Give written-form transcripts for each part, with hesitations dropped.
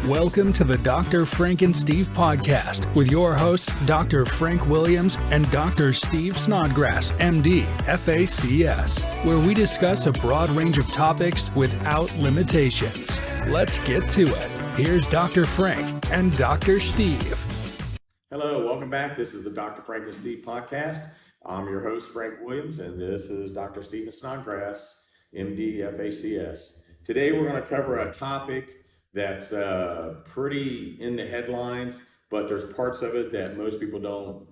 Welcome to the DrFrankenSteve Podcast with your hosts, Dr. Frank Williams and Dr. Steve Snodgrass, MD, FACS, where we discuss a broad range of topics without limitations. Let's get to it. Here's Dr. Frank and Dr. Steve. Hello, welcome back. This is the DrFrankenSteve Podcast. I'm your host, Frank Williams, and this is Dr. Steve Snodgrass, MD, FACS. Today we're going to cover a topic that's pretty in the headlines, but there's parts of it that most people don't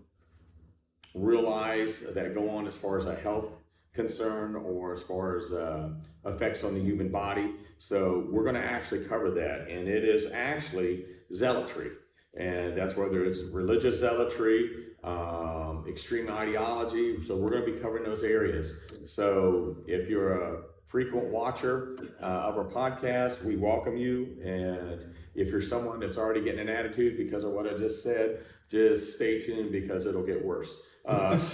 realize that go on as far as a health concern or as far as effects on the human body. So we're going to actually cover that, and it is actually zealotry. And that's whether it's religious zealotry, extreme ideology. So we're going to be covering those areas. So if you're a frequent watcher of our podcast, we welcome you. And if you're someone that's already getting an attitude because of what I just said, just stay tuned because it'll get worse. But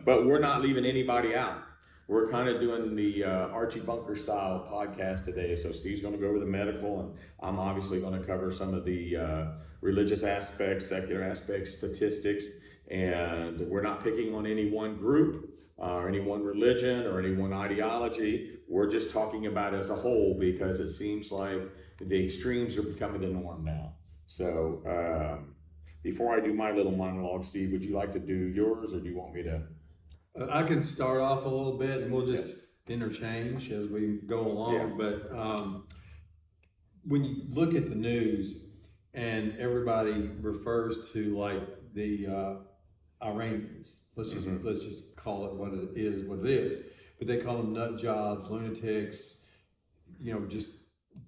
we're not leaving anybody out. We're kind of doing the Archie Bunker style podcast today. So Steve's going to go over the medical, and I'm obviously going to cover some of the religious aspects, secular aspects, statistics. And we're not picking on any one group or any one religion or any one ideology. We're just talking about it as a whole because it seems like the extremes are becoming the norm now. So before I do my little monologue, Steve, would you like to do yours, or do you want me to? I can start off a little bit, and we'll just interchange as we go along. Yeah. But when you look at the news, and everybody refers to like the Iranians, let's just call it what it is. But they call them nut jobs, lunatics, just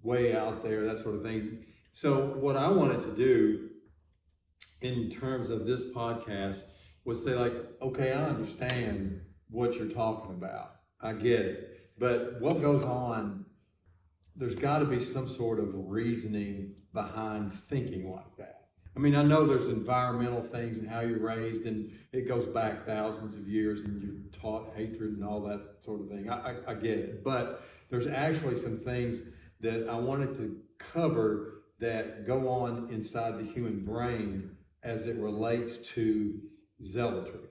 way out there, that sort of thing. So what I wanted to do in terms of this podcast was say, like, okay, I understand what you're talking about. I get it. But what goes on, there's got to be some sort of reasoning behind thinking like that. I mean, I know there's environmental things and how you're raised, and it goes back thousands of years, and you're taught hatred and all that sort of thing. I get it. But there's actually some things that I wanted to cover that go on inside the human brain as it relates to zealotry.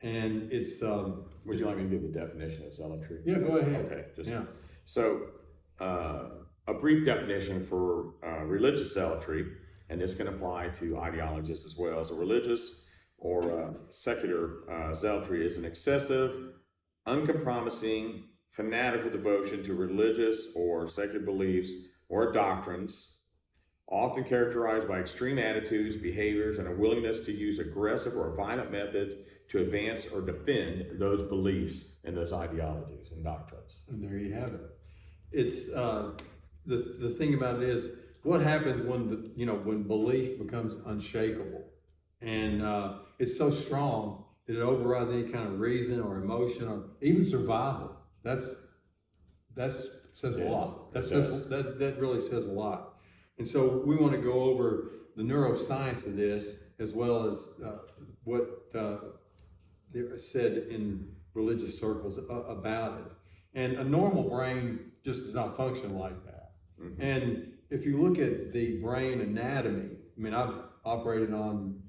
And it's Would you like me to give the definition of zealotry? Yeah, go ahead. Okay. So a brief definition for religious zealotry, and this can apply to ideologists as well. As a religious or secular zealotry is an excessive, uncompromising, fanatical devotion to religious or secular beliefs or doctrines, often characterized by extreme attitudes, behaviors, and a willingness to use aggressive or violent methods to advance or defend those beliefs and those ideologies and doctrines. And there you have it. It's the thing about it is what happens when belief becomes unshakable, and it's so strong that it overrides any kind of reason or emotion or even survival. That says a lot. That really says a lot. And so we want to go over the neuroscience of this, as well as what they said in religious circles about it. And a normal brain just does not function like that. Mm-hmm. And if you look at the brain anatomy, I mean, I've operated on,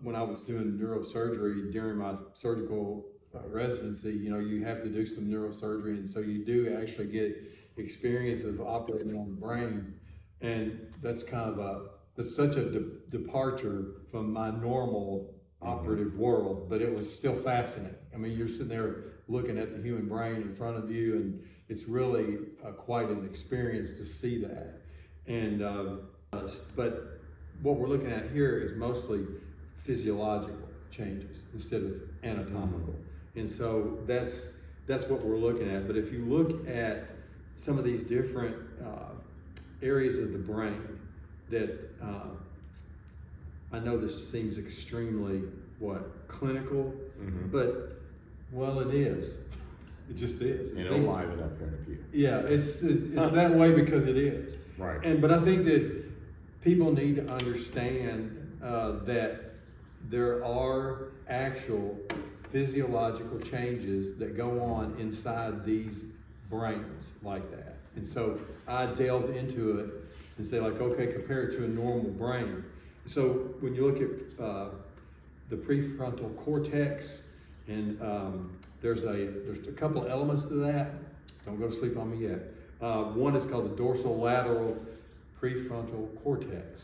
when I was doing neurosurgery during my surgical residency, you have to do some neurosurgery. And so you do actually get experience of operating on the brain. And that's kind of that's such a departure from my normal operative world, but it was still fascinating. I mean, you're sitting there looking at the human brain in front of you, and it's really quite an experience to see that. And but what we're looking at here is mostly physiological changes instead of anatomical. And so that's what we're looking at. But if you look at some of these different areas of the brain that I know this seems extremely clinical, but it is. It just is. It'll liven up here in a few. Yeah, it's that way because it is. Right. But I think that people need to understand that there are actual physiological changes that go on inside these brains like that. And so I delved into it and say like, okay, compare it to a normal brain. So when you look at the prefrontal cortex, and there's a couple of elements to that. Don't go to sleep on me yet. One is called the dorsolateral prefrontal cortex.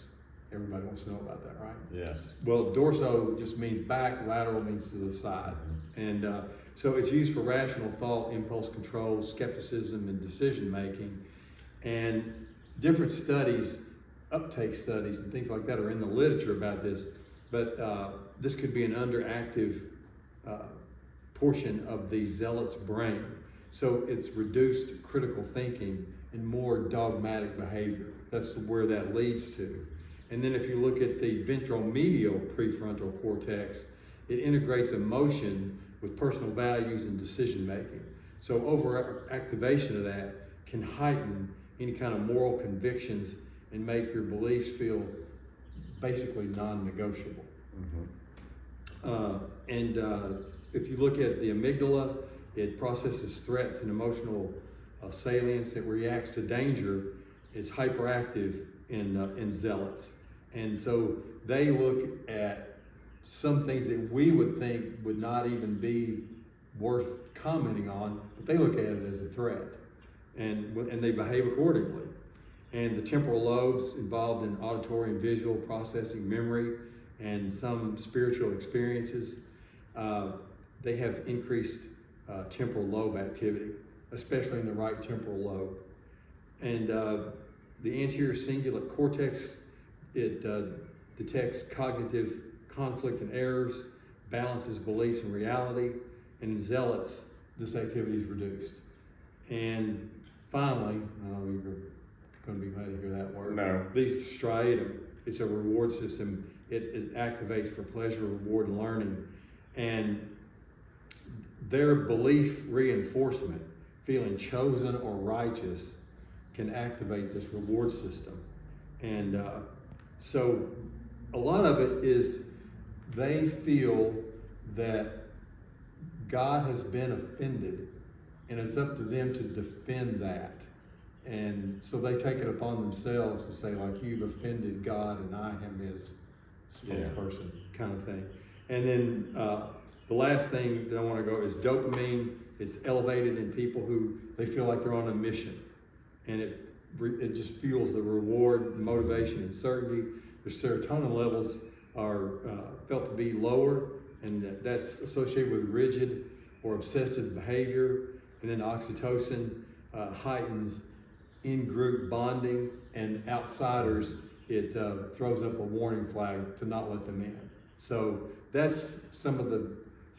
Everybody wants to know about that, right? Yes. Well, dorso just means back, lateral means to the side. And so it's used for rational thought, impulse control, skepticism, and decision making. And different studies, uptake studies and things like that are in the literature about this, but this could be an underactive portion of the zealot's brain. So it's reduced critical thinking and more dogmatic behavior. That's where that leads to. And then if you look at the ventromedial prefrontal cortex, it integrates emotion with personal values and decision making. So overactivation of that can heighten any kind of moral convictions and make your beliefs feel basically non-negotiable. If you look at the amygdala, it processes threats and emotional salience. It reacts to danger. It's hyperactive in zealots. And so they look at some things that we would think would not even be worth commenting on, but they look at it as a threat, and they behave accordingly. And the temporal lobes involved in auditory and visual processing, memory, and some spiritual experiences, they have increased temporal lobe activity, especially in the right temporal lobe. And the anterior cingulate cortex, it detects cognitive conflict and errors, balances beliefs and reality, and in zealots, this activity is reduced. And finally, you're going to be glad to hear that word. No. The striatum, it's a reward system. It activates for pleasure, reward, and learning. And their belief reinforcement, feeling chosen or righteous, can activate this reward system. And so a lot of it is they feel that God has been offended, and it's up to them to defend that. And so they take it upon themselves to say, like, you've offended God and I am his spokesperson, kind of thing. And then the last thing that I want to go is dopamine. It's elevated in people who they feel like they're on a mission, and it just fuels the reward, motivation, and certainty. Their serotonin levels are felt to be lower, and that's associated with rigid or obsessive behavior. And then oxytocin heightens in-group bonding, and outsiders, it throws up a warning flag to not let them in. So that's some of the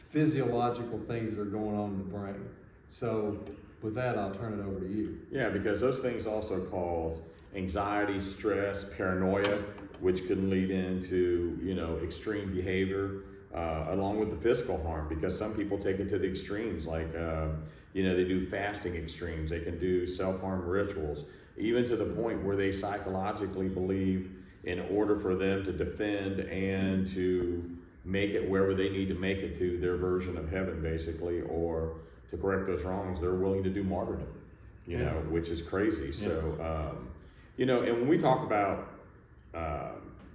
physiological things that are going on in the brain. So with that, I'll turn it over to you. Yeah, because those things also cause anxiety, stress, paranoia, which can lead into, extreme behavior, along with the physical harm, because some people take it to the extremes, like, they do fasting extremes, they can do self-harm rituals, even to the point where they psychologically believe in order for them to defend and to make it wherever they need to make it to their version of heaven, basically, or to correct those wrongs, they're willing to do martyrdom, which is crazy. Yeah. So, and when we talk about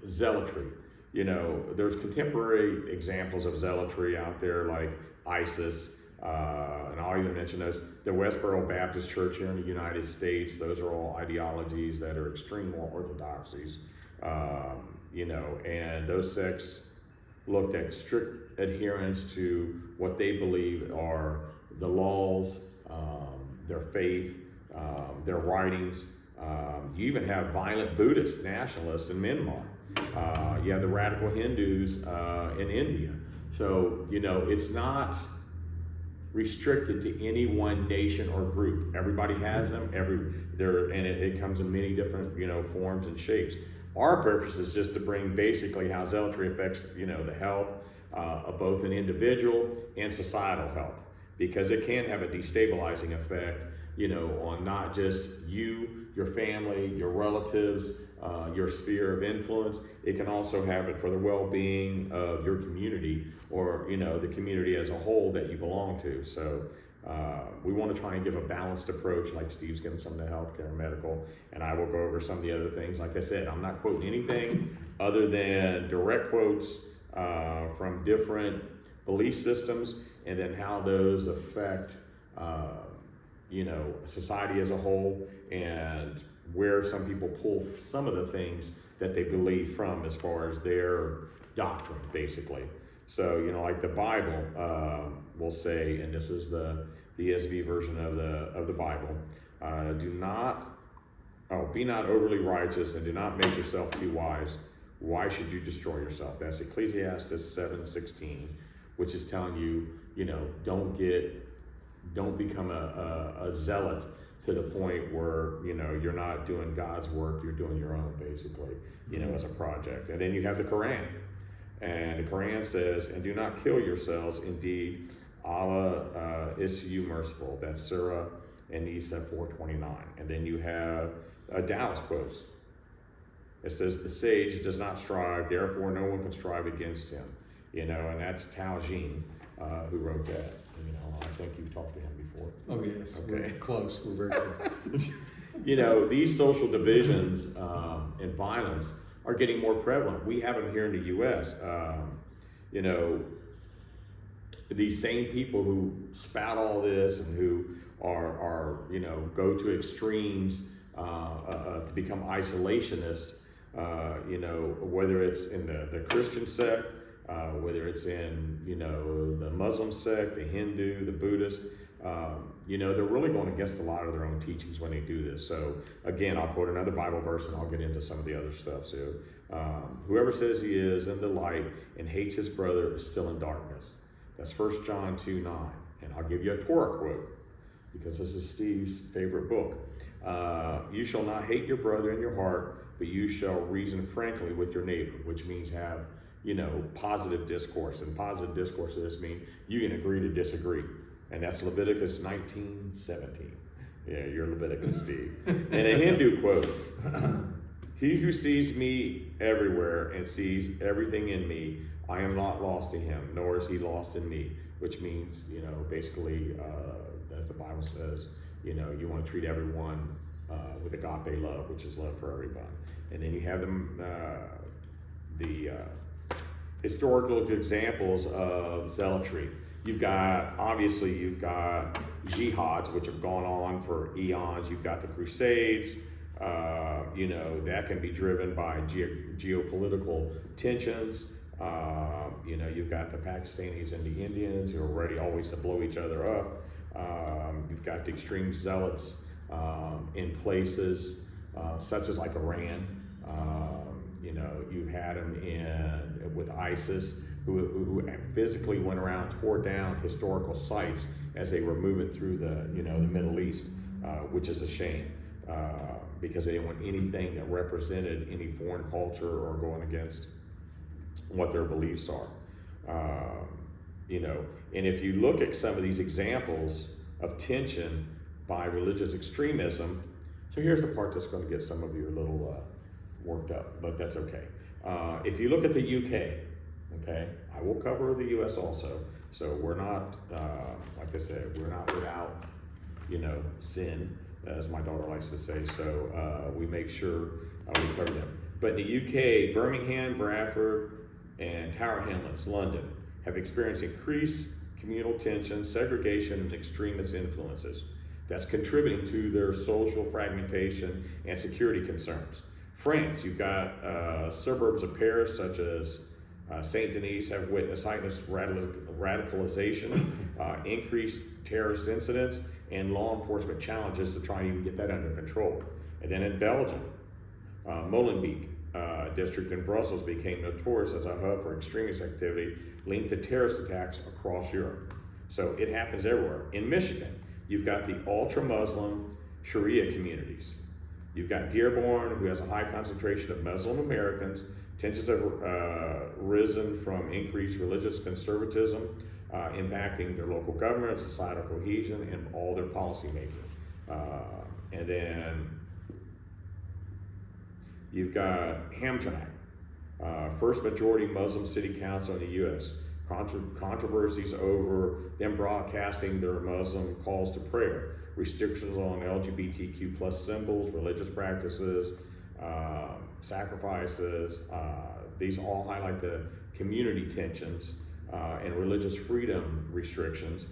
zealotry, there's contemporary examples of zealotry out there like ISIS, and I'll even mention those, the Westboro Baptist Church here in the United States. Those are all ideologies that are extreme orthodoxies, and those sects looked at strict adherence to what they believe are the laws, their faith, their writings. You even have violent Buddhist nationalists in Myanmar. You have the radical Hindus in India. So, it's not restricted to any one nation or group. Everybody has them, and it comes in many different, forms and shapes. Our purpose is just to bring basically how zealotry affects, the health of both an individual and societal health, because it can have a destabilizing effect, on not just you, your family, your relatives, your sphere of influence. It can also have it for the well-being of your community, or, the community as a whole that you belong to. So We want to try and give a balanced approach, like Steve's given some of the healthcare, medical, and I will go over some of the other things. Like I said, I'm not quoting anything other than direct quotes from different belief systems, and then how those affect, society as a whole, and where some people pull some of the things that they believe from as far as their doctrine, basically. So, like the Bible will say, and this is the ESV version of the Bible, be not overly righteous, and do not make yourself too wise. Why should you destroy yourself? That's Ecclesiastes 7:16, which is telling you, don't become a zealot to the point where, you're not doing God's work, you're doing your own, basically, as a project. And then you have the Quran. And the Quran says, and do not kill yourselves, indeed, Allah is you merciful. That's Surah An-Nisa 4:29. And then you have a Daoist quote. It says, the sage does not strive, therefore no one can strive against him. And that's Tao Jin who wrote that. I think you've talked to him before. Oh, yes. Okay. We're close. We're very close. These social divisions and violence are getting more prevalent. We have them here in the U.S. These same people who spout all this and who are go to extremes to become isolationist, whether it's in the Christian sect, whether it's in, the Muslim sect, the Hindu, the Buddhist, they're really going against a lot of their own teachings when they do this. So again, I'll quote another Bible verse and I'll get into some of the other stuff. So whoever says he is in the light and hates his brother is still in darkness. That's 1 John 2:9. And I'll give you a Torah quote, because this is Steve's favorite book. You shall not hate your brother in your heart, but you shall reason frankly with your neighbor, which means have, positive discourse. And positive discourse does mean you can agree to disagree. And that's Leviticus 19:17. Yeah, you're Leviticus, Steve. And a Hindu quote, he who sees me everywhere and sees everything in me, I am not lost to him, nor is he lost in me, which means, basically, as the Bible says, you want to treat everyone with agape love, which is love for everyone. And then you have the historical examples of zealotry. You've got jihads, which have gone on for eons. You've got the Crusades, that can be driven by geopolitical tensions. You've got the Pakistanis and the Indians who are ready always to blow each other up. You've got the extreme zealots in places such as like Iran. You've had them with ISIS, who physically went around, tore down historical sites as they were moving through the Middle East, which is a shame, because they didn't want anything that represented any foreign culture or going against what their beliefs are. And if you look at some of these examples of tension by religious extremism, so here's the part that's going to get some of you a little worked up, but that's okay. If you look at the UK, okay, I will cover the US also. So we're not, like I said, we're not without, sin, as my daughter likes to say. So we make sure we cover them. But in the UK, Birmingham, Bradford, and Tower Hamlets, London, have experienced increased communal tension, segregation, and extremist influences. That's contributing to their social fragmentation and security concerns. France, you've got suburbs of Paris, such as Saint Denis, have witnessed heightened radicalization, increased terrorist incidents, and law enforcement challenges to try and even get that under control. And then in Belgium, Molenbeek district in Brussels became notorious as a hub for extremist activity linked to terrorist attacks across Europe. So it happens everywhere. In Michigan, you've got the ultra-Muslim Sharia communities. You've got Dearborn, who has a high concentration of Muslim Americans. Tensions have risen from increased religious conservatism, impacting their local government, societal cohesion, and all their policy making. And then you've got Hamtramck, first majority Muslim city council in the U.S. controversies over them broadcasting their Muslim calls to prayer, restrictions on LGBTQ plus symbols, religious practices, sacrifices. These all highlight the community tensions and religious freedom restrictions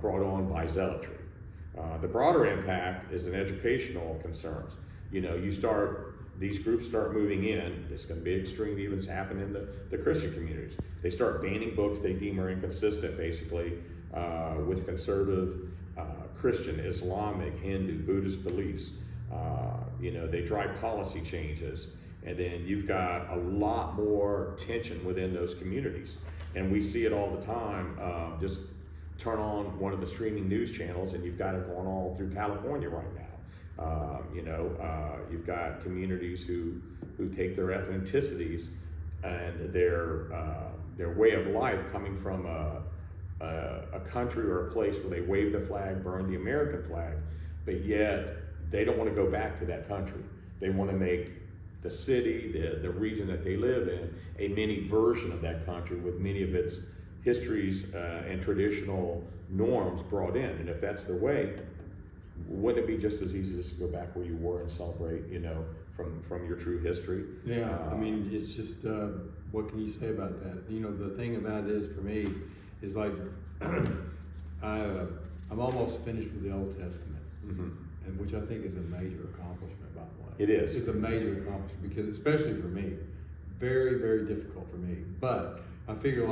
brought on by zealotry. The broader impact is in educational concerns. These groups start moving in. This can be extreme, even happen in the Christian communities. They start banning books they deem are inconsistent, basically, with conservative Christian, Islamic, Hindu, Buddhist beliefs. They drive policy changes. And then you've got a lot more tension within those communities. And we see it all the time. Just turn on one of the streaming news channels and you've got it going on through California right now. You've got communities who take their ethnicities and their way of life coming from a country or a place where they wave the flag, burn the American flag, but yet they don't want to go back to that country. They want to make the city, the region that they live in, a mini version of that country with many of its histories and traditional norms brought in. And if that's the way, wouldn't it be just as easy just to go back where you were and celebrate, from your true history? Yeah, it's just, what can you say about that? The thing about it is, for me, is like, I'm almost finished with the Old Testament, and which I think is a major accomplishment, by the way. It is. It's a major accomplishment because, especially for me, very, very difficult for me. But I figure,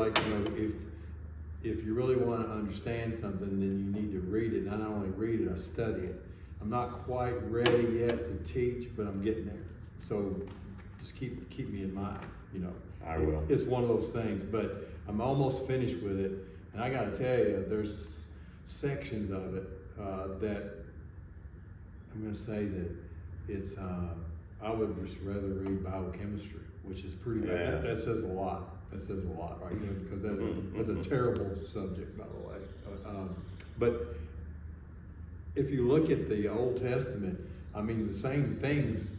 if you really want to understand something, then you need to read it. Not only read it, I study it. I'm not quite ready yet to teach, but I'm getting there. So just keep me in mind, I will. It's one of those things, but I'm almost finished with it. And I got to tell you, there's sections of it that I'm going to say that it's, I would just rather read biochemistry, which is pretty bad. That says a lot. That says a lot right there, because that's a terrible subject, by the way. But if you look at the Old Testament, the same things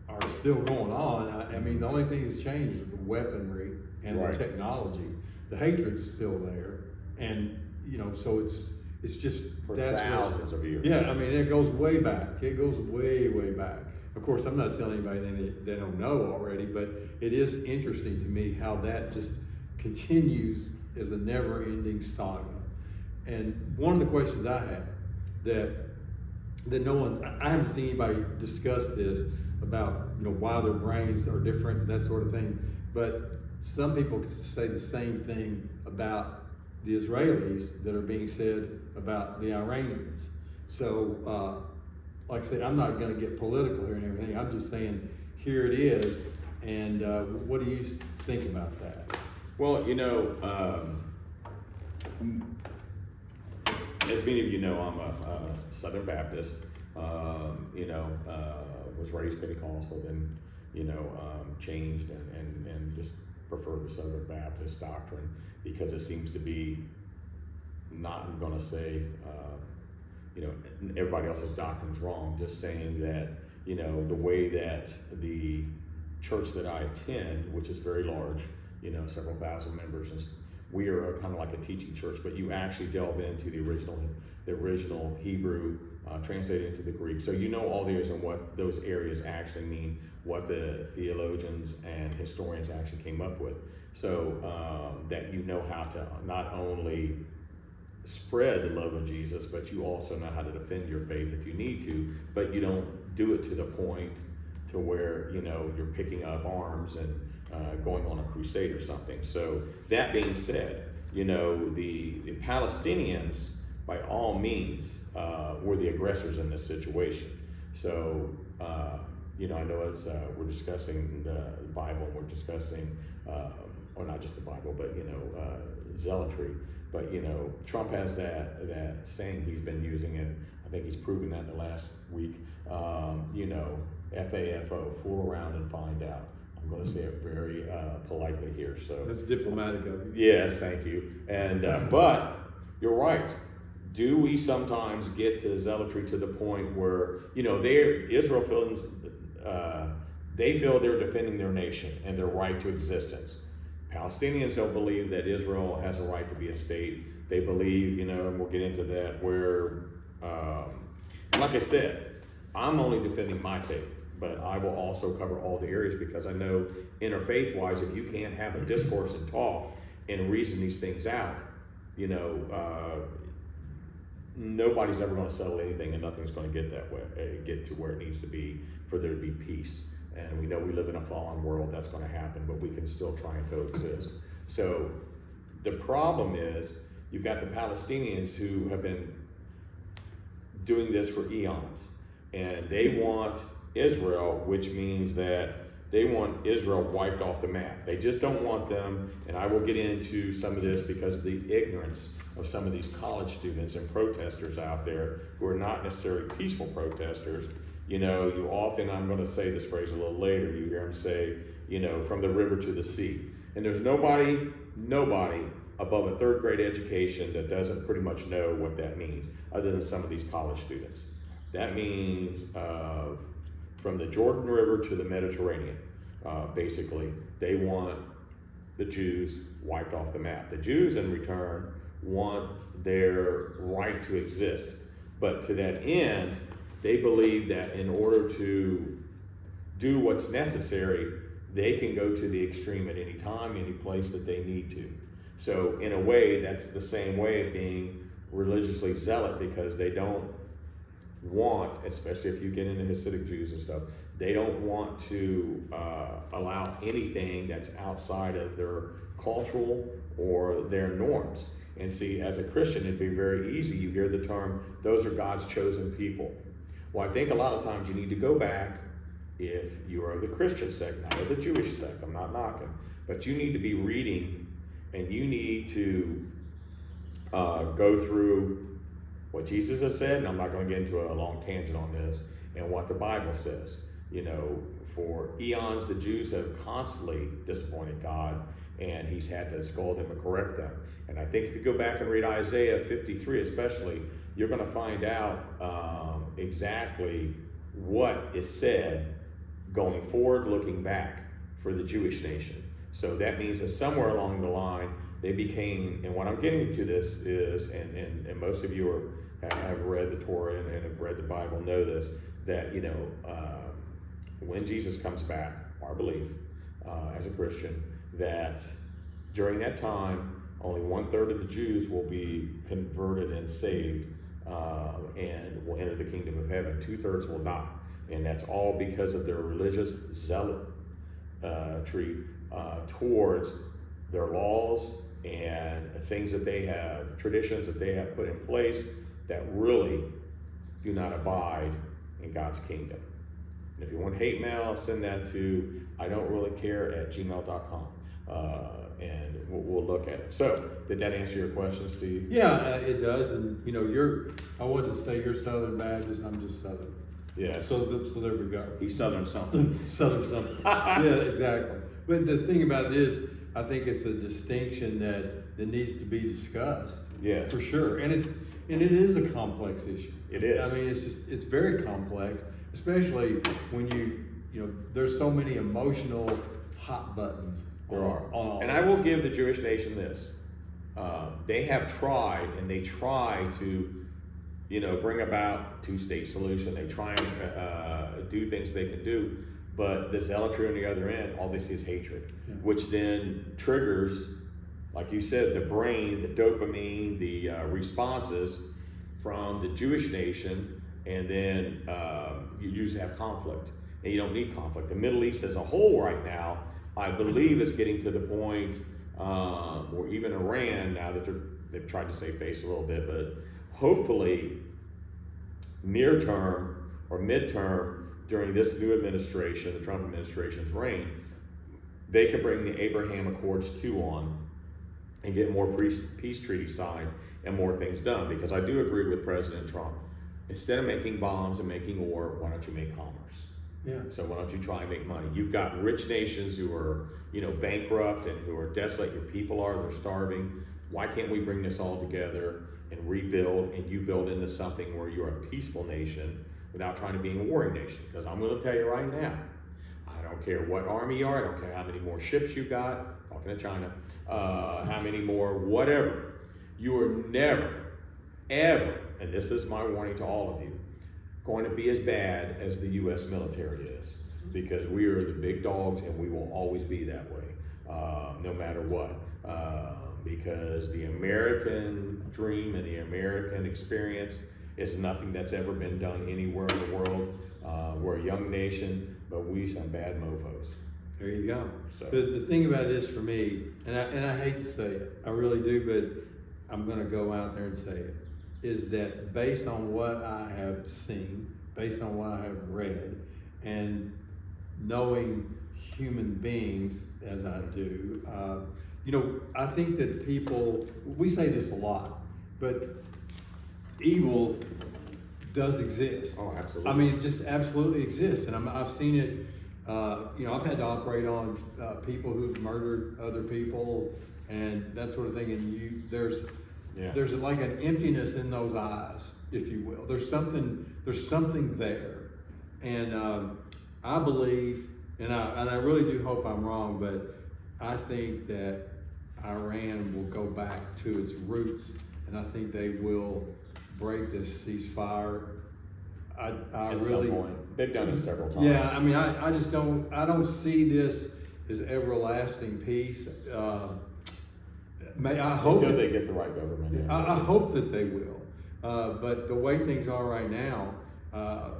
are still going on. The only thing that's changed is the weaponry and the technology. The hatred's still there, and so it's just for thousands of years. Yeah, it goes way back. It goes way, way back. Of course, I'm not telling anybody anything they don't know already, but it is interesting to me how that just continues as a never-ending saga. And one of the questions I have that I haven't seen anybody discuss this about, why their brains are different, that sort of thing. But some people say the same thing about the Israelis that are being said about the Iranians. So, like I said, I'm not going to get political here and everything. I'm just saying, here it is. And what do you think about that? Well, as many of you know, I'm a Southern Baptist. Was raised Pentecostal, then changed and just prefer the Southern Baptist doctrine because it seems to be not, I'm going to say, everybody else's doctrine is wrong. Just saying that the way that the church that I attend, which is very large, several thousand members, and we are kind of like a teaching church, but you actually delve into the original Hebrew, translated into the Greek. So all there is and what those areas actually mean, what the theologians and historians actually came up with. So that how to not only spread the love of Jesus, but you also know how to defend your faith if you need to, but you don't do it to the point to where, you're picking up arms and going on a crusade or something. So that being said, the Palestinians, by all means, were the aggressors in this situation. So, I know it's, we're discussing the Bible, we're discussing, or not just the Bible, but, zealotry. But, Trump has that saying he's been using, and I think he's proven that in the last week, FAFO, fool around and find out. I'm going to say it very politely here. So that's diplomatic of you. Yes, thank you. And but you're right. Do we sometimes get to zealotry to the point where Israel feels they feel they're defending their nation and their right to existence? Palestinians don't believe that Israel has a right to be a state. They believe, and we'll get into that, where, and like I said, I'm only defending my faith, but I will also cover all the areas, because I know interfaith-wise, if you can't have a discourse and talk and reason these things out, nobody's ever going to settle anything, and nothing's going to get to where it needs to be for there to be peace. And we know we live in a fallen world. That's going to happen, but we can still try and coexist. So the problem is, you've got the Palestinians who have been doing this for eons, and they want Israel, which means that they want Israel wiped off the map. They just don't want them, and I will get into some of this because of the ignorance of some of these college students and protesters out there who are not necessarily peaceful protesters. You often, I'm going to say this phrase a little later, you hear them say, from the river to the sea. And there's nobody above a third grade education that doesn't pretty much know what that means, other than some of these college students. That means from the Jordan River to the Mediterranean, basically, they want the Jews wiped off the map. The Jews, in return, want their right to exist. But to that end, they believe that in order to do what's necessary, they can go to the extreme at any time, any place that they need to. So in a way, that's the same way of being religiously zealot, because they don't want, especially if you get into Hasidic Jews and stuff, they don't want to allow anything that's outside of their cultural or their norms. And see, as a Christian, it'd be very easy. You hear the term, those are God's chosen people. Well, I think a lot of times you need to go back, if you are of the Christian sect, not of the Jewish sect, I'm not knocking, but you need to be reading, and you need to go through what Jesus has said, and I'm not going to get into a long tangent on this, and what the Bible says. For eons, the Jews have constantly disappointed God, and he's had to scold them and correct them. And I think if you go back and read Isaiah 53 especially, you're going to find out exactly what is said going forward, looking back for the Jewish nation. So that means that somewhere along the line, they became, and what I'm getting to this is, and most of you have read the Torah and have read the Bible, know this, that, when Jesus comes back, our belief as a Christian, that during that time, only 1/3 of the Jews will be converted and saved and will enter the kingdom of heaven. 2/3 will not. And that's all because of their religious zealotry towards their laws and things that they have, traditions that they have put in place that really do not abide in God's kingdom. And if you want hate mail, send that to idon'treallycare@gmail.com. And we'll look at it. So, did that answer your question, Steve? Yeah, it does. And I wouldn't say you're Southern Baptist, I'm just Southern. Yes. So there we go. He's Southern something. Southern something. Yeah, exactly. But the thing about it is, I think it's a distinction that needs to be discussed. Yes. For sure. And it is a complex issue. It is. I mean, it's very complex, especially when there's so many emotional hot buttons. There are. And I will give the Jewish nation this. They have tried, and they try to, bring about two-state solution. They try and do things they can do, but the zealotry on the other end, all they see is hatred, which then triggers, like you said, the brain, the dopamine, the responses from the Jewish nation, and then you usually have conflict, and you don't need conflict. The Middle East as a whole right now, I believe, is getting to the point, or even Iran, now that they've tried to save face a little bit, but hopefully near term or midterm during this new administration, the Trump administration's reign, they can bring the Abraham Accords 2 on and get more peace treaties signed and more things done. Because I do agree with President Trump. Instead of making bombs and making war, why don't you make commerce? Yeah. So why don't you try and make money? You've got rich nations who are, bankrupt and who are desolate. Your people they're starving. Why can't we bring this all together and rebuild, and you build into something where you're a peaceful nation without trying to be a warring nation? Because I'm going to tell you right now, I don't don't care what army you are. I don't care how many more ships you got. Talking to China. How many more, whatever. You are never, ever, and this is my warning to all of you, going to be as bad as the U.S. military is, because we are the big dogs and we will always be that way, no matter what. Because the American dream and the American experience is nothing that's ever been done anywhere in the world. We're a young nation, but we some bad mofos. There you go. So The thing about it is, for me, and I hate to say it, I really do, but I'm going to go out there and say it, is that based on what I have seen, based on what I have read, and knowing human beings as I do, I think that people, we say this a lot, but evil does exist. Oh, absolutely. I mean, it just absolutely exists, and I've seen it. I've had to operate on people who've murdered other people and that sort of thing, and there's like an emptiness in those eyes, if you will. There's something there, and I believe, and I really do hope I'm wrong, but I think that Iran will go back to its roots, and I think they will break this ceasefire. At some point. They've done it several times. Yeah, I mean, I don't see this as everlasting peace. I hope until they get the right government in. I hope that they will. But the way things are right now, I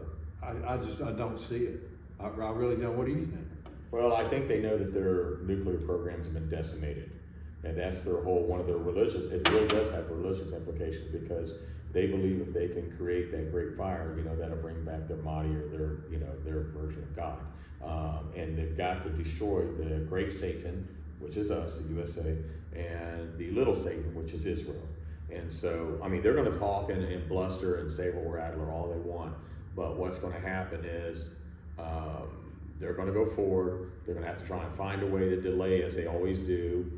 don't see it. I really don't. What do you think? Well, I think they know that their nuclear programs have been decimated. And that's one of their religious, it really does have religious implications, because they believe if they can create that great fire, that'll bring back their Mahdi or their version of God. And they've got to destroy the great Satan, which is us, the USA, and the little Satan, which is Israel. And so, I mean, they're going to talk and bluster and saber-rattler all they want, but what's going to happen is they're going to go forward. They're going to have to try and find a way to delay, as they always do,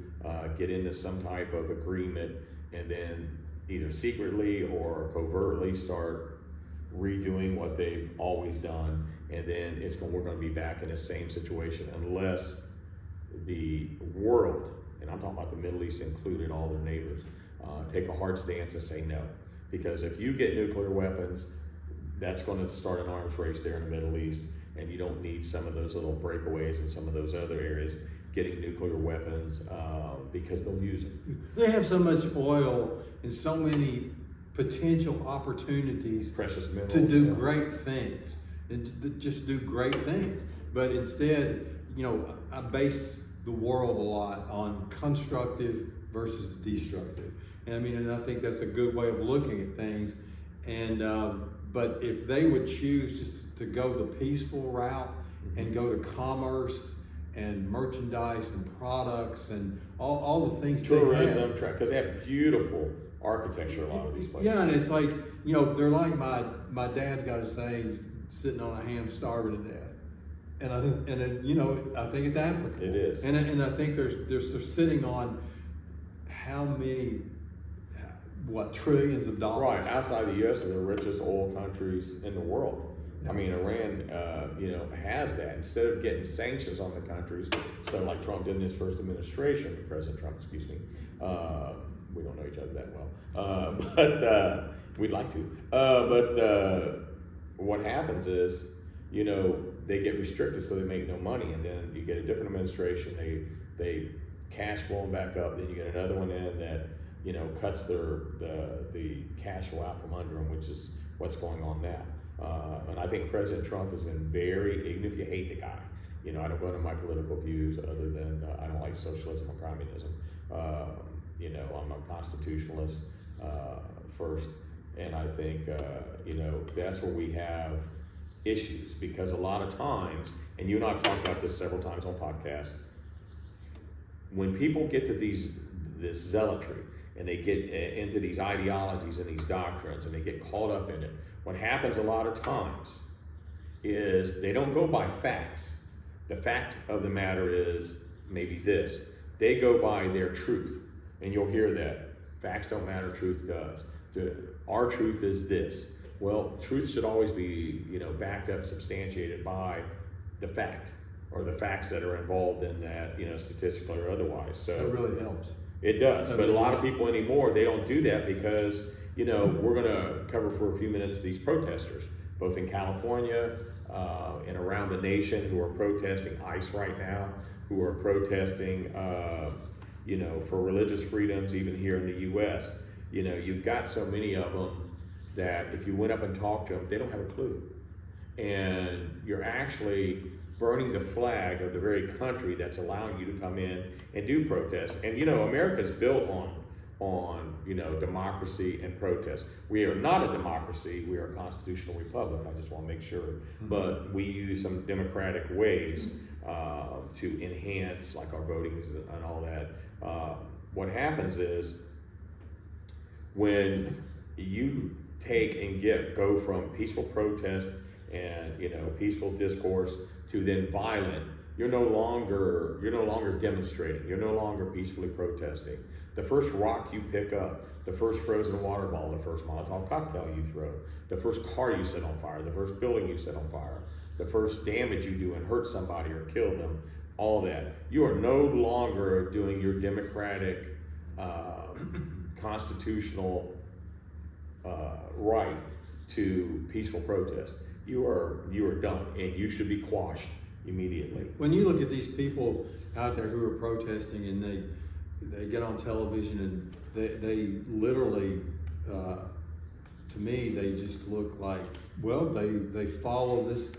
get into some type of agreement, and then either secretly or covertly start redoing what they've always done, and then we're going to be back in the same situation unless the world, and I'm talking about the Middle East included, all their neighbors, take a hard stance and say no. Because if you get nuclear weapons, that's going to start an arms race there in the Middle East, and you don't need some of those little breakaways in some of those other areas getting nuclear weapons, because they'll use it. They have so much oil and so many potential opportunities, precious minerals, to do great things, and to just do great things. But instead, I base the world a lot on constructive versus destructive. And I think that's a good way of looking at things. And but if they would choose just to go the peaceful route and go to commerce and merchandise and products and all the things, tourism, because they have beautiful architecture, a lot of these places. Yeah, and it's like, they're like my dad's got a saying, sitting on a ham starving to death. And I think it's applicable. It is. And I think they're sitting on how many, trillions of dollars. Right, outside the U.S. are the richest oil countries in the world. I mean, Iran, has that. Instead of getting sanctions on the countries, so like Trump did in his first administration, President Trump, excuse me. We don't know each other that well, but we'd like to. But what happens is, they get restricted, so they make no money, and then you get a different administration. They cash flowing back up. Then you get another one in that cuts the cash flow out from under them, which is what's going on now. And I think President Trump has been very, even if you hate the guy, I don't go into my political views other than I don't like socialism or communism. I'm a constitutionalist first, and I think that's where we have issues, because a lot of times, and you and I have talked about this several times on podcasts, when people get to this zealotry and they get into these ideologies and these doctrines and they get caught up in it, what happens a lot of times is they don't go by facts. The fact of the matter is maybe this. They go by their truth, and you'll hear that. Facts don't matter, truth does. Our truth is this. Well, truth should always be, backed up, substantiated by the fact, or the facts that are involved in that, statistical or otherwise. So that really helps. It does, but a lot of people anymore, they don't do that because, we're going to cover for a few minutes these protesters, both in California and around the nation, who are protesting ICE right now, who are protesting, for religious freedoms, even here in the U.S. You've got so many of them that if you went up and talked to them, they don't have a clue. And you're actually burning the flag of the very country that's allowing you to come in and do protests. And America's built on democracy and protest. We are not a democracy, we are a constitutional republic, I just want to make sure. But we use some democratic ways to enhance like our voting and all that. What happens is when you take and go from peaceful protest and peaceful discourse to then violent, you're no longer demonstrating, you're no longer peacefully protesting. The first rock you pick up, the first frozen water ball, the first Molotov cocktail you throw, the first car you set on fire, the first building you set on fire, the first damage you do and hurt somebody or kill them, all that, you are no longer doing your democratic constitutional right to peaceful protest. You are done, and you should be quashed immediately. When you look at these people out there who are protesting, and they get on television, and they literally, to me, they just look like, well, they follow this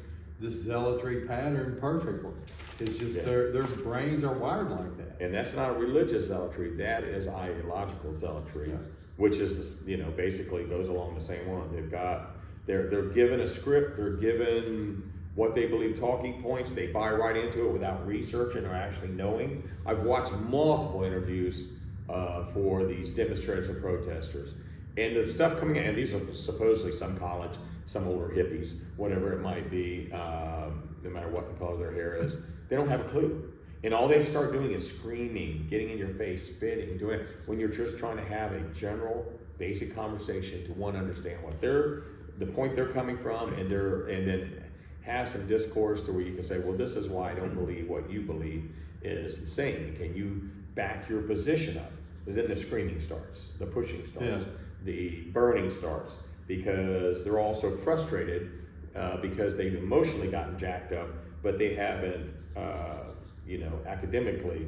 zealotry pattern perfectly. It's just their brains are wired like that. And that's not religious zealotry. That is ideological zealotry, which is basically goes along the same one. They're given a script. They're given what they believe talking points. They buy right into it without researching or actually knowing. I've watched multiple interviews for these demonstrators and protesters, and the stuff coming out, and these are supposedly some college, some older hippies, whatever it might be, no matter what the color of their hair is, they don't have a clue. And all they start doing is screaming, getting in your face, spitting, doing it when you're just trying to have a general, basic conversation to understand what the point they're coming from, and then have some discourse to where you can say, well, this is why I don't believe what you believe is the same. And can you back your position up? And then the screaming starts, the pushing starts, the burning starts, because they're also frustrated because they've emotionally gotten jacked up, but they haven't, academically,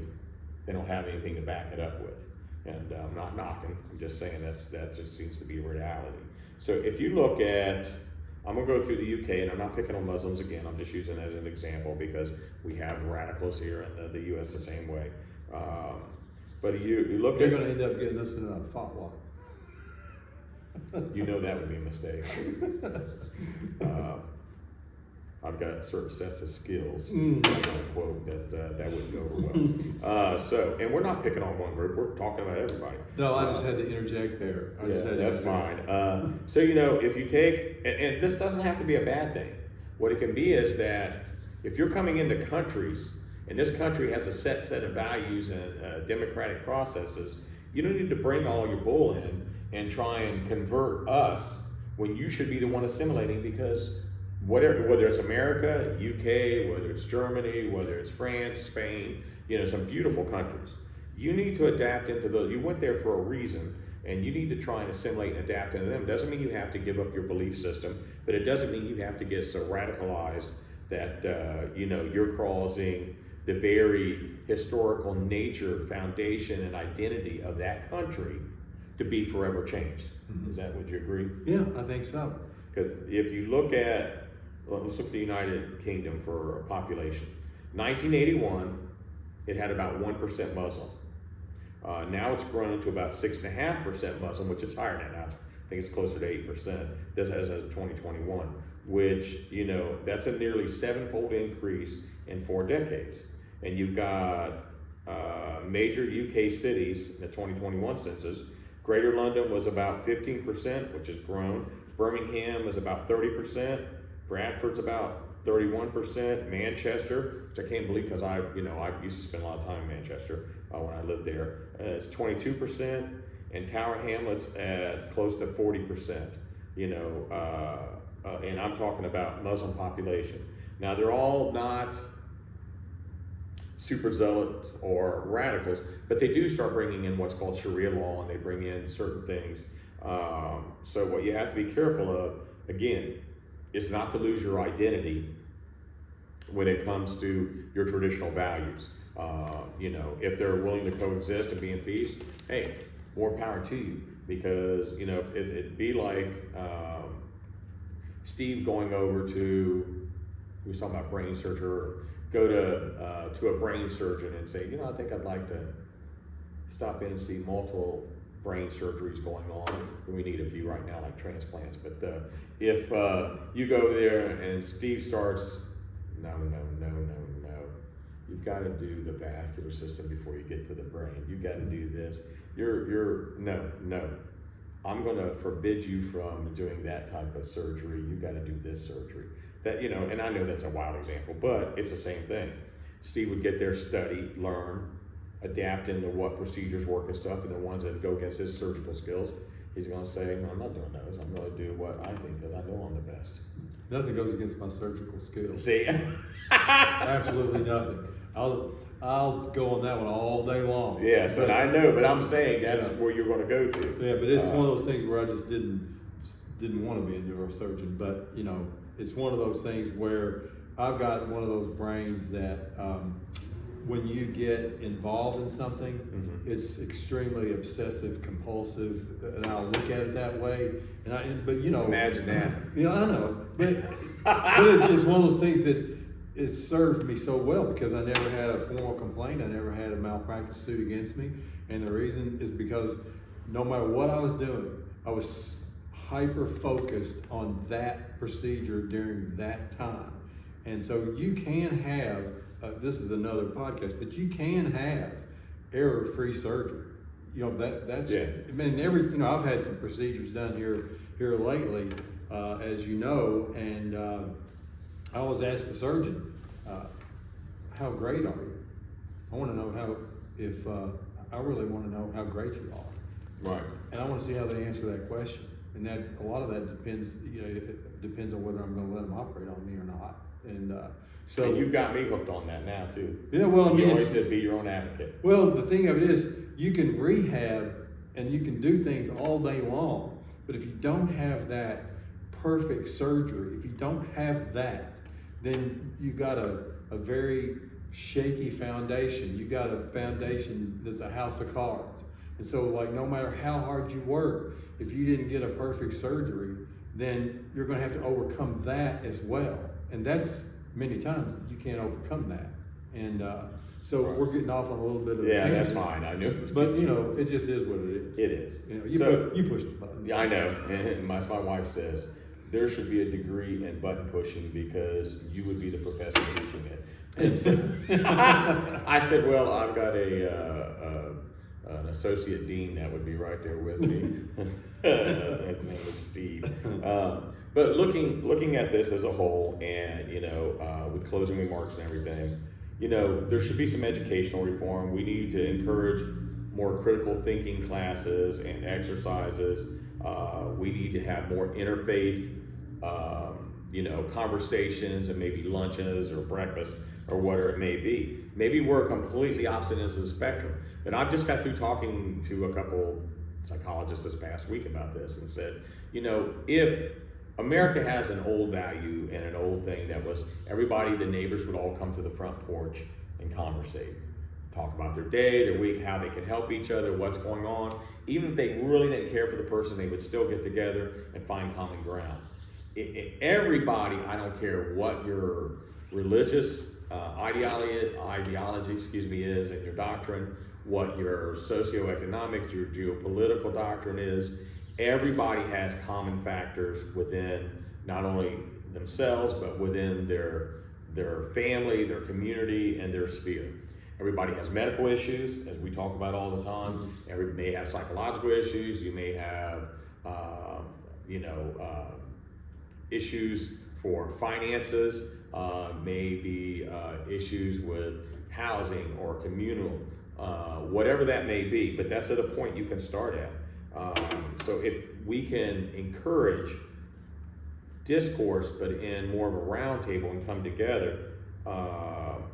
they don't have anything to back it up with. And I'm not knocking, I'm just saying that just seems to be reality. So if you look at, I'm going to go through the UK, and I'm not picking on Muslims again, I'm just using it as an example because we have radicals here in the US the same way. But you look They're going to end up getting us in a fatwa. That would be a mistake. I've got certain sets of skills, quote, that wouldn't go over well. And we're not picking on one group, we're talking about everybody. No, I just had to interject there. That's fine. If you take, and this doesn't have to be a bad thing. What it can be is that if you're coming into countries, and this country has a set of values and democratic processes, you don't need to bring all your bull in and try and convert us when you should be the one assimilating, because whether it's America, UK, whether it's Germany, whether it's France, Spain, some beautiful countries, you need to adapt into those. You went there for a reason, and you need to try and assimilate and adapt into them. Doesn't mean you have to give up your belief system, but it doesn't mean you have to get so radicalized that you're causing the very historical nature, foundation, and identity of that country to be forever changed. Would you agree? Yeah, I think so. Because if you look at, let's look at the United Kingdom for population. 1981, it had about 1% Muslim. Now it's grown to about 6.5% Muslim, which is higher now. I think it's closer to 8%. This as of 2021, which, that's a nearly 7-fold increase in 4 decades. And you've got major UK cities in the 2021 census. Greater London was about 15%, which has grown. Birmingham is about 30%. Bradford's about 31%. Manchester, which I can't believe because I used to spend a lot of time in Manchester when I lived there, is 22%. And Tower Hamlets at close to 40%. And I'm talking about Muslim population. Now they're all not super zealots or radicals, but they do start bringing in what's called Sharia law, and they bring in certain things. So what you have to be careful of, again, is not to lose your identity when it comes to your traditional values. If they're willing to coexist and be in peace, hey, more power to you. Because, it'd be like Steve going over to, we was talking about brain surgery, or go to a brain surgeon and say, I think I'd like to stop in and see multiple brain surgeries going on. We need a few right now, like transplants. But if you go there and Steve starts, no. You've got to do the vascular system before you get to the brain. You've got to do this. No. I'm going to forbid you from doing that type of surgery. You've got to do this surgery. That, and I know that's a wild example, but it's the same thing. Steve would get there, study, learn, adapt into what procedures work and stuff, and the ones that go against his surgical skills, he's going to say, no, I'm not doing those. I'm going to do what I think, because I know I'm the best. Nothing goes against my surgical skills. See? Absolutely nothing. I'll go on that one all day long. Yes, and I know, but I'm saying that's where you're going to go to. Yeah, but it's one of those things where I just didn't want to be a neurosurgeon. But it's one of those things where I've got one of those brains that when you get involved in something, it's extremely obsessive, compulsive, and I'll look at it that way. But imagine that. I know, but it's one of those things that it served me so well, because I never had a formal complaint. I never had a malpractice suit against me. And the reason is because no matter what I was doing, I was hyper focused on that procedure during that time. And so you can have, this is another podcast, but you can have error-free surgery. That's, yeah. I mean, I've had some procedures done here lately, as you know, and I was asked the surgeon, how great are you? I want to know I really want to know how great you are. Right. And I want to see how they answer that question. And that a lot of that depends, it depends on whether I'm going to let them operate on me or not. And so you've got me hooked on that now too. Yeah, well, you always said be your own advocate. Well, the thing of it is, you can rehab and you can do things all day long, but if you don't have that perfect surgery, if you don't have that, then you've got a very shaky foundation. You've got a foundation that's a house of cards. And so, no matter how hard you work, if you didn't get a perfect surgery, then you're going to have to overcome that as well. And that's many times you can't overcome that. And so right. We're getting off on a little bit of a tangent. that's fine. I knew. But it just is what it is. It is. You pushed the button. Yeah, I know. And my wife says there should be a degree in button pushing because you would be the professor teaching it. And so I said, well, I've got an associate dean that would be right there with me. His name is Steve. But looking at this as a whole, and with closing remarks and everything, there should be some educational reform. We need to encourage more critical thinking classes and exercises. We need to have more interfaith, conversations, and maybe lunches or breakfast or whatever it may be. Maybe we're completely opposite ends of the spectrum. And I've just got through talking to a couple psychologists this past week about this and said, if America has an old value and an old thing that was the neighbors would all come to the front porch and conversate, talk about their day, their week, how they can help each other, what's going on. Even if they really didn't care for the person, they would still get together and find common ground. Everybody, I don't care what your religious ideology is and your doctrine, what your socioeconomic, your geopolitical doctrine is, everybody has common factors within not only themselves, but within their family, their community, and their sphere. Everybody has medical issues, as we talk about all the time. Everybody may have psychological issues. You may have, issues for finances, maybe issues with housing or communal, whatever that may be. But that's at a point you can start at. So if we can encourage discourse, but in more of a round table and come together,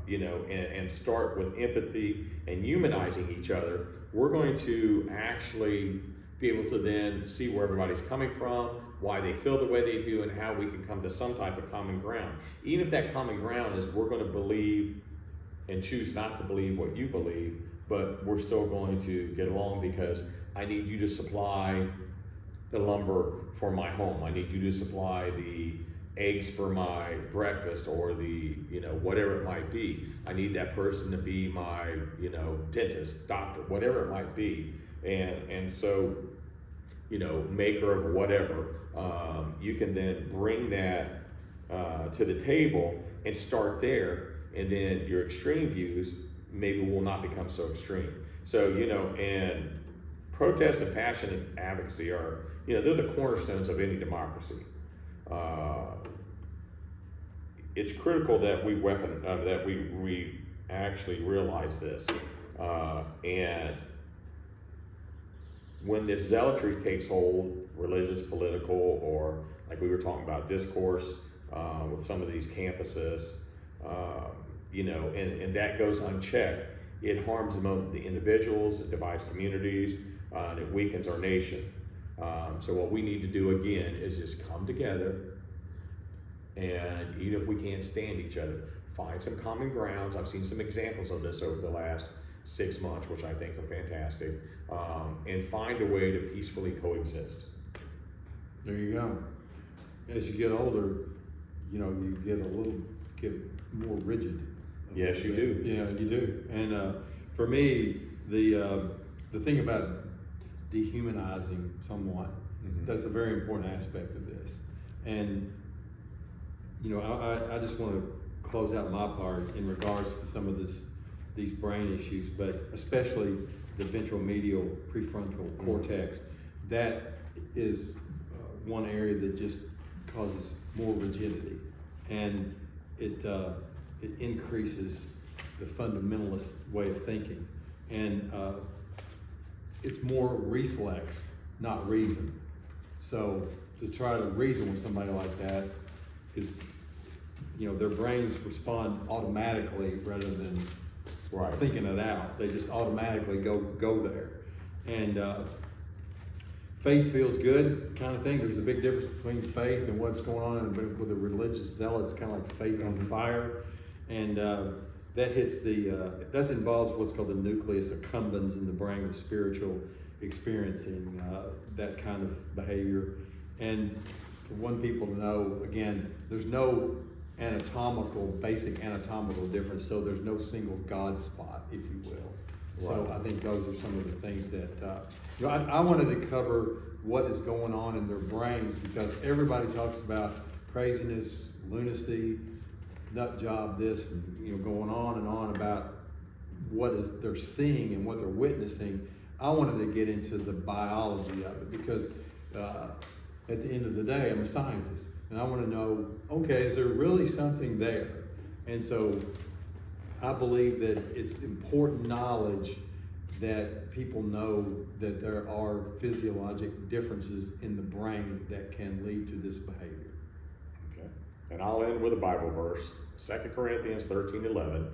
and start with empathy and humanizing each other, we're going to actually be able to then see where everybody's coming from, why they feel the way they do, and how we can come to some type of common ground. Even if that common ground is we're going to believe and choose not to believe what you believe, but we're still going to get along because I need you to supply the lumber for my home. I need you to supply the eggs for my breakfast, or the, whatever it might be. I need that person to be my, dentist, doctor, whatever it might be. And so, maker of whatever, you can then bring that to the table and start there. And then your extreme views maybe will not become so extreme. So, and protest and passionate advocacy are, they're the cornerstones of any democracy. It's critical that we actually realize this. And when this zealotry takes hold, religious, political, or like we were talking about, discourse with some of these campuses, and that goes unchecked, it harms the individuals, it divides communities, and it weakens our nation. So what we need to do again is just come together, and even if we can't stand each other, find some common grounds. I've seen some examples of this over the last 6 months, which I think are fantastic, and find a way to peacefully coexist. There you go. As you get older, you get more rigid. Yes, you do. Yeah, you do. And for me, the thing about dehumanizing someone, that's a very important aspect of this. And I just want to close out my part in regards to some of these brain issues, but especially the ventromedial prefrontal cortex. That is one area that just causes more rigidity, and it increases the fundamentalist way of thinking, and it's more reflex, not reason. So to try to reason with somebody like that is, their brains respond automatically rather than thinking it out. They just automatically go there. And faith feels good kind of thing. There's a big difference between faith and what's going on with the religious zealots, kind of like faith on fire. And that hits that involves what's called the nucleus accumbens in the brain, the spiritual experiencing that kind of behavior. And for one people to know, again, there's no basic anatomical difference, so there's no single God spot, if you will. Right. So I think those are some of the things that, I wanted to cover what is going on in their brains, because everybody talks about craziness, lunacy, nut job, this, and going on and on about what they're seeing and what they're witnessing. I wanted to get into the biology of it, because at the end of the day, I'm a scientist, and I want to know, okay, is there really something there? And so I believe that it's important knowledge that people know that there are physiologic differences in the brain that can lead to this behavior. Okay. And I'll end with a Bible verse, 2 Corinthians 13:11.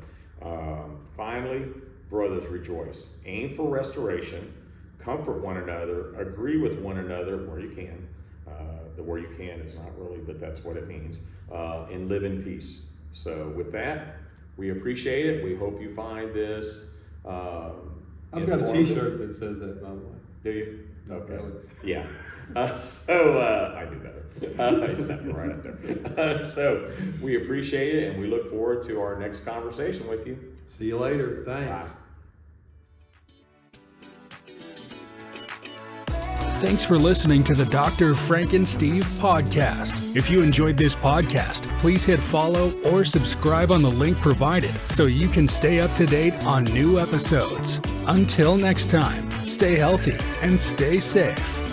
Finally, brothers, rejoice. Aim for restoration. Comfort one another. Agree with one another where you can. The where you can is not really, but that's what it means. And live in peace. So with that, we appreciate it. We hope you find this I've got a t-shirt that says that, by the way. Do you? Okay. Really? Yeah. I knew better. I just have to right up there. So we appreciate it, and we look forward to our next conversation with you. See you later. Thanks. Bye. Thanks for listening to the DrFrankenSteve Podcast. If you enjoyed this podcast, please hit follow or subscribe on the link provided so you can stay up to date on new episodes. Until next time, stay healthy and stay safe.